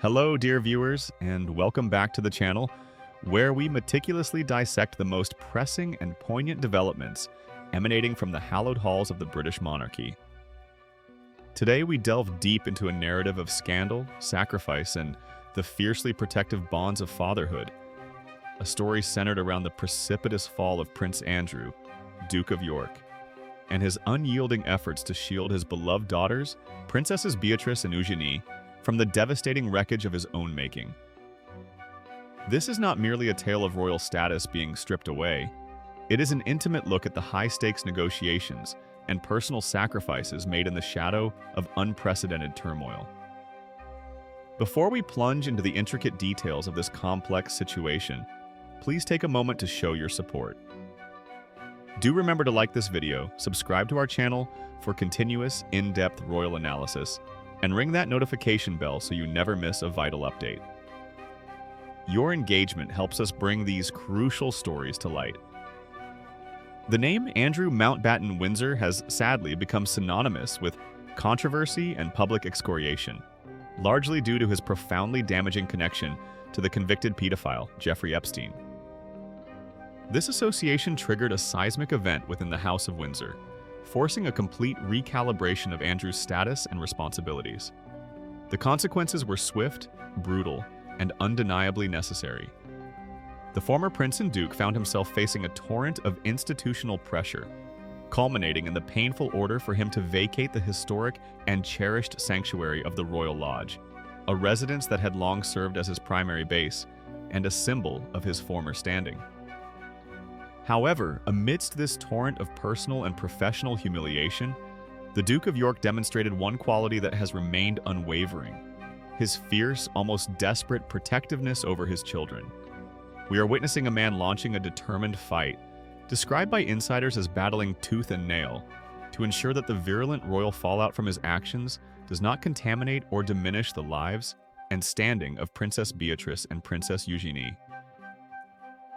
Hello, dear viewers, and welcome back to the channel, where we meticulously dissect the most pressing and poignant developments emanating from the hallowed halls of the British monarchy. Today, we delve deep into a narrative of scandal, sacrifice, and the fiercely protective bonds of fatherhood, a story centered around the precipitous fall of Prince Andrew, Duke of York, and his unyielding efforts to shield his beloved daughters, Princesses Beatrice and Eugenie, from the devastating wreckage of his own making. This is not merely a tale of royal status being stripped away. It is an intimate look at the high-stakes negotiations and personal sacrifices made in the shadow of unprecedented turmoil. Before we plunge into the intricate details of this complex situation, please take a moment to show your support. Do remember to like this video, subscribe to our channel for continuous, in-depth royal analysis, and ring that notification bell so you never miss a vital update. Your engagement helps us bring these crucial stories to light. The name Andrew Mountbatten Windsor has sadly become synonymous with controversy and public excoriation, largely due to his profoundly damaging connection to the convicted pedophile, Jeffrey Epstein. This association triggered a seismic event within the House of Windsor, forcing a complete recalibration of Andrew's status and responsibilities. The consequences were swift, brutal, and undeniably necessary. The former prince and duke found himself facing a torrent of institutional pressure, culminating in the painful order for him to vacate the historic and cherished sanctuary of the Royal Lodge, a residence that had long served as his primary base and a symbol of his former standing. However, amidst this torrent of personal and professional humiliation, the Duke of York demonstrated one quality that has remained unwavering: his fierce, almost desperate protectiveness over his children. We are witnessing a man launching a determined fight, described by insiders as battling tooth and nail, to ensure that the virulent royal fallout from his actions does not contaminate or diminish the lives and standing of Princess Beatrice and Princess Eugenie.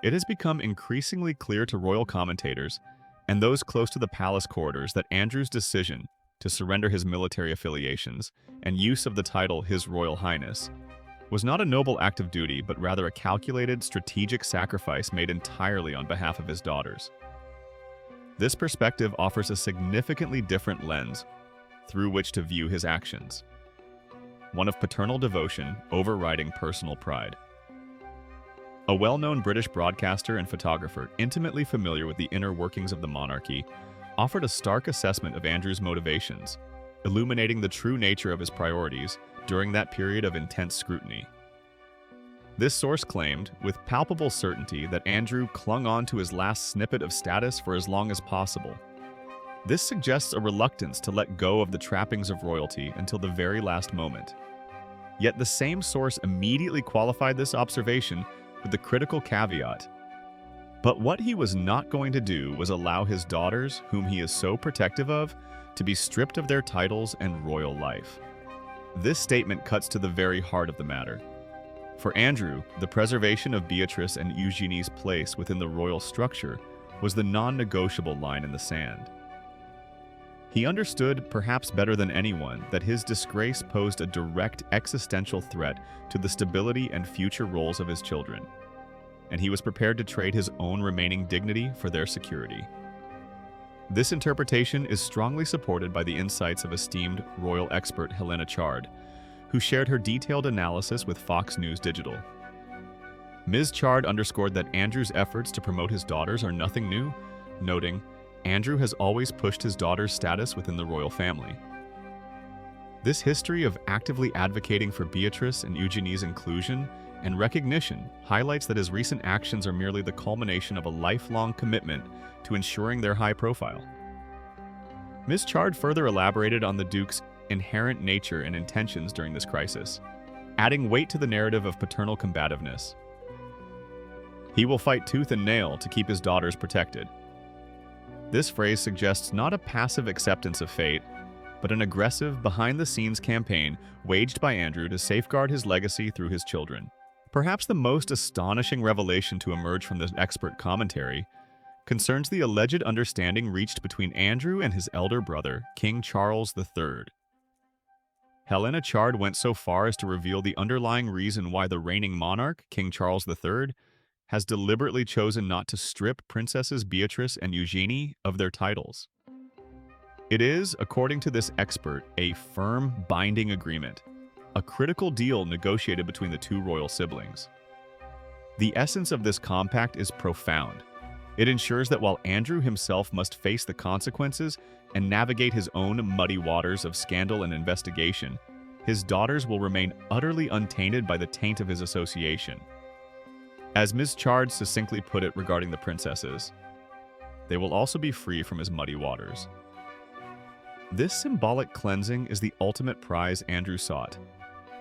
It has become increasingly clear to royal commentators and those close to the palace corridors that Andrew's decision to surrender his military affiliations and use of the title His Royal Highness was not a noble act of duty, but rather a calculated, strategic sacrifice made entirely on behalf of his daughters. This perspective offers a significantly different lens through which to view his actions, one of paternal devotion overriding personal pride. A well-known British broadcaster and photographer intimately familiar with the inner workings of the monarchy offered a stark assessment of Andrew's motivations, illuminating the true nature of his priorities during that period of intense scrutiny. This source claimed, with palpable certainty, that Andrew clung on to his last snippet of status for as long as possible. This suggests a reluctance to let go of the trappings of royalty until the very last moment. Yet the same source immediately qualified this observation with the critical caveat: but what he was not going to do was allow his daughters, whom he is so protective of, to be stripped of their titles and royal life. This statement cuts to the very heart of the matter. For Andrew, the preservation of Beatrice and Eugenie's place within the royal structure was the non-negotiable line in the sand. He understood, perhaps better than anyone, that his disgrace posed a direct existential threat to the stability and future roles of his children, and he was prepared to trade his own remaining dignity for their security. This interpretation is strongly supported by the insights of esteemed royal expert Helena Chard, who shared her detailed analysis with Fox News Digital. Ms. Chard underscored that Andrew's efforts to promote his daughters are nothing new, noting, "Andrew has always pushed his daughter's status within the royal family." This history of actively advocating for Beatrice and Eugenie's inclusion and recognition highlights that his recent actions are merely the culmination of a lifelong commitment to ensuring their high profile. Ms. Chard further elaborated on the Duke's inherent nature and intentions during this crisis, adding weight to the narrative of paternal combativeness. "He will fight tooth and nail to keep his daughters protected." This phrase suggests not a passive acceptance of fate, but an aggressive, behind-the-scenes campaign waged by Andrew to safeguard his legacy through his children. Perhaps the most astonishing revelation to emerge from this expert commentary concerns the alleged understanding reached between Andrew and his elder brother, King Charles III. Helena Chard went so far as to reveal the underlying reason why the reigning monarch, King Charles III, has deliberately chosen not to strip Princesses Beatrice and Eugenie of their titles. It is, according to this expert, a firm, binding agreement, a critical deal negotiated between the two royal siblings. The essence of this compact is profound. It ensures that while Andrew himself must face the consequences and navigate his own muddy waters of scandal and investigation, his daughters will remain utterly untainted by the taint of his association. As Ms. Chard succinctly put it regarding the princesses, they will also be free from his muddy waters. This symbolic cleansing is the ultimate prize Andrew sought.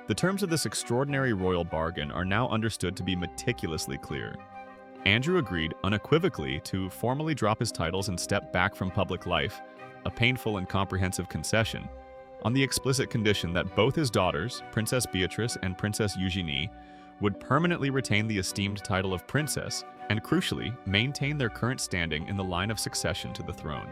The terms of this extraordinary royal bargain are now understood to be meticulously clear. Andrew agreed unequivocally to formally drop his titles and step back from public life, a painful and comprehensive concession, on the explicit condition that both his daughters, Princess Beatrice and Princess Eugenie, would permanently retain the esteemed title of princess and, crucially, maintain their current standing in the line of succession to the throne.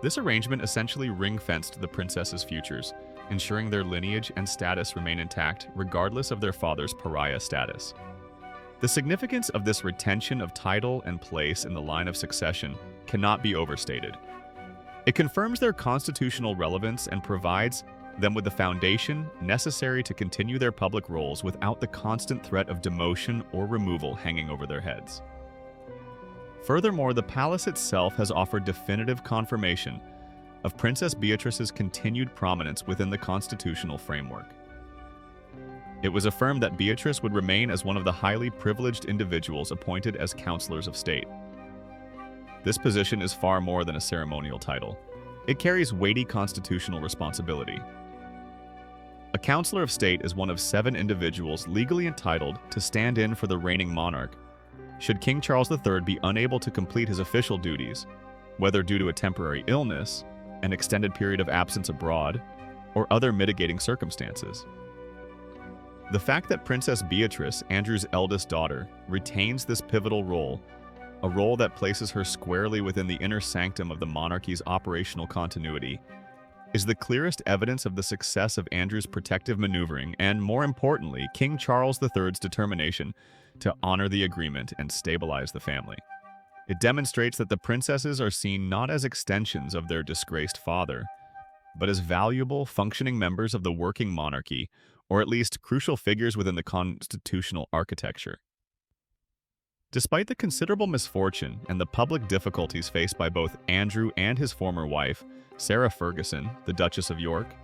This arrangement essentially ring-fenced the princesses' futures, ensuring their lineage and status remain intact regardless of their father's pariah status. The significance of this retention of title and place in the line of succession cannot be overstated. It confirms their constitutional relevance and provides them with the foundation necessary to continue their public roles without the constant threat of demotion or removal hanging over their heads. Furthermore, the palace itself has offered definitive confirmation of Princess Beatrice's continued prominence within the constitutional framework. It was affirmed that Beatrice would remain as one of the highly privileged individuals appointed as counselors of state. This position is far more than a ceremonial title. It carries weighty constitutional responsibility. A counselor of state is one of 7 individuals legally entitled to stand in for the reigning monarch should King Charles III be unable to complete his official duties, whether due to a temporary illness, an extended period of absence abroad, or other mitigating circumstances. The fact that Princess Beatrice, Andrew's eldest daughter, retains this pivotal role, a role that places her squarely within the inner sanctum of the monarchy's operational continuity, is the clearest evidence of the success of Andrew's protective maneuvering and, more importantly, King Charles III's determination to honor the agreement and stabilize the family. It demonstrates that the princesses are seen not as extensions of their disgraced father, but as valuable, functioning members of the working monarchy, or at least crucial figures within the constitutional architecture. Despite the considerable misfortune and the public difficulties faced by both Andrew and his former wife, Sarah Ferguson, the Duchess of York,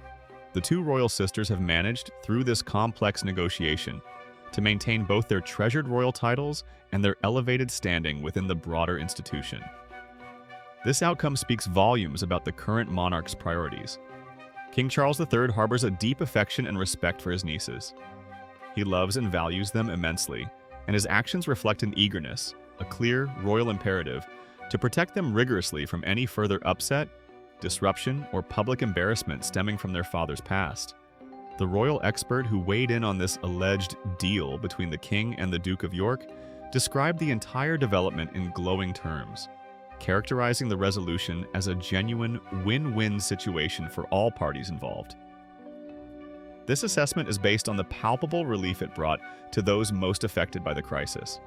the two royal sisters have managed, through this complex negotiation, to maintain both their treasured royal titles and their elevated standing within the broader institution. This outcome speaks volumes about the current monarch's priorities. King Charles III harbors a deep affection and respect for his nieces. He loves and values them immensely, and his actions reflect an eagerness, a clear royal imperative, to protect them rigorously from any further upset, disruption, or public embarrassment stemming from their father's past. The royal expert who weighed in on this alleged deal between the king and the Duke of York described the entire development in glowing terms, characterizing the resolution as a genuine win-win situation for all parties involved. This assessment is based on the palpable relief it brought to those most affected by the crisis.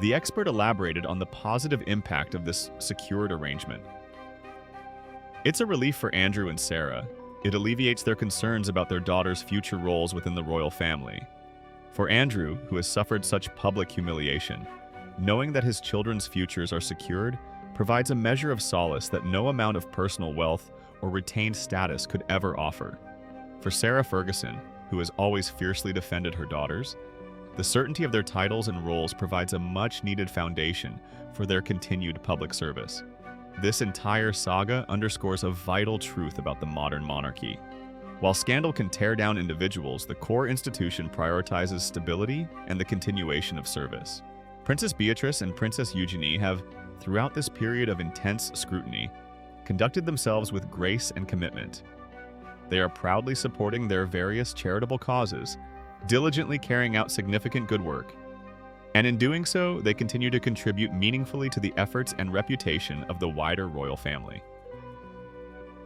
The expert elaborated on the positive impact of this secured arrangement. It's a relief for Andrew and Sarah. It alleviates their concerns about their daughter's future roles within the royal family. For Andrew, who has suffered such public humiliation, knowing that his children's futures are secured provides a measure of solace that no amount of personal wealth or retained status could ever offer. For Sarah Ferguson, who has always fiercely defended her daughters, the certainty of their titles and roles provides a much-needed foundation for their continued public service. This entire saga underscores a vital truth about the modern monarchy. While scandal can tear down individuals, the core institution prioritizes stability and the continuation of service. Princess Beatrice and Princess Eugenie have, throughout this period of intense scrutiny, conducted themselves with grace and commitment. They are proudly supporting their various charitable causes, diligently carrying out significant good work, and in doing so, they continue to contribute meaningfully to the efforts and reputation of the wider royal family.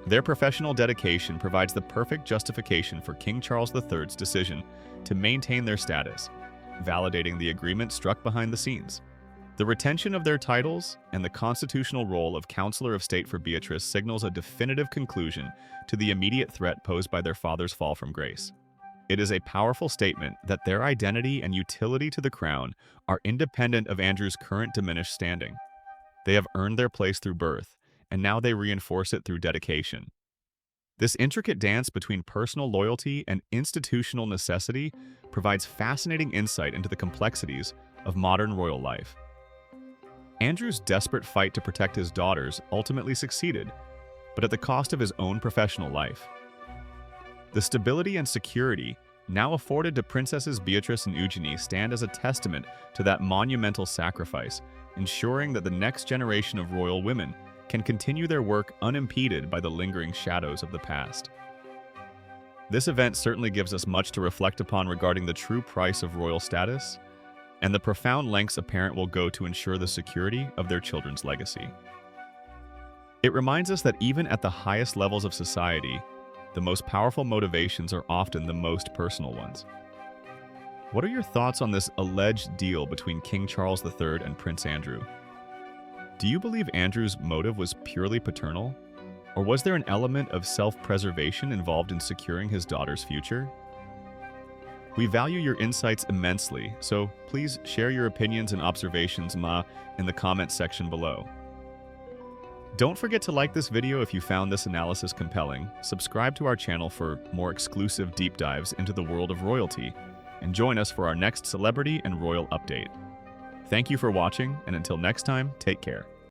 Their professional dedication provides the perfect justification for King Charles III's decision to maintain their status, validating the agreement struck behind the scenes. The retention of their titles and the constitutional role of Counselor of State for Beatrice signals a definitive conclusion to the immediate threat posed by their father's fall from grace. It is a powerful statement that their identity and utility to the crown are independent of Andrew's current diminished standing. They have earned their place through birth, and now they reinforce it through dedication. This intricate dance between personal loyalty and institutional necessity provides fascinating insight into the complexities of modern royal life. Andrew's desperate fight to protect his daughters ultimately succeeded, but at the cost of his own professional life. The stability and security now afforded to Princesses Beatrice and Eugenie stand as a testament to that monumental sacrifice, ensuring that the next generation of royal women can continue their work unimpeded by the lingering shadows of the past. This event certainly gives us much to reflect upon regarding the true price of royal status and the profound lengths a parent will go to ensure the security of their children's legacy. It reminds us that even at the highest levels of society, the most powerful motivations are often the most personal ones. What are your thoughts on this alleged deal between King Charles III and Prince Andrew? Do you believe Andrew's motive was purely paternal, or was there an element of self-preservation involved in securing his daughter's future? We value your insights immensely, so please share your opinions and observations in the comments section below. Don't forget to like this video if you found this analysis compelling, subscribe to our channel for more exclusive deep dives into the world of royalty, and join us for our next celebrity and royal update. Thank you for watching, and until next time, take care.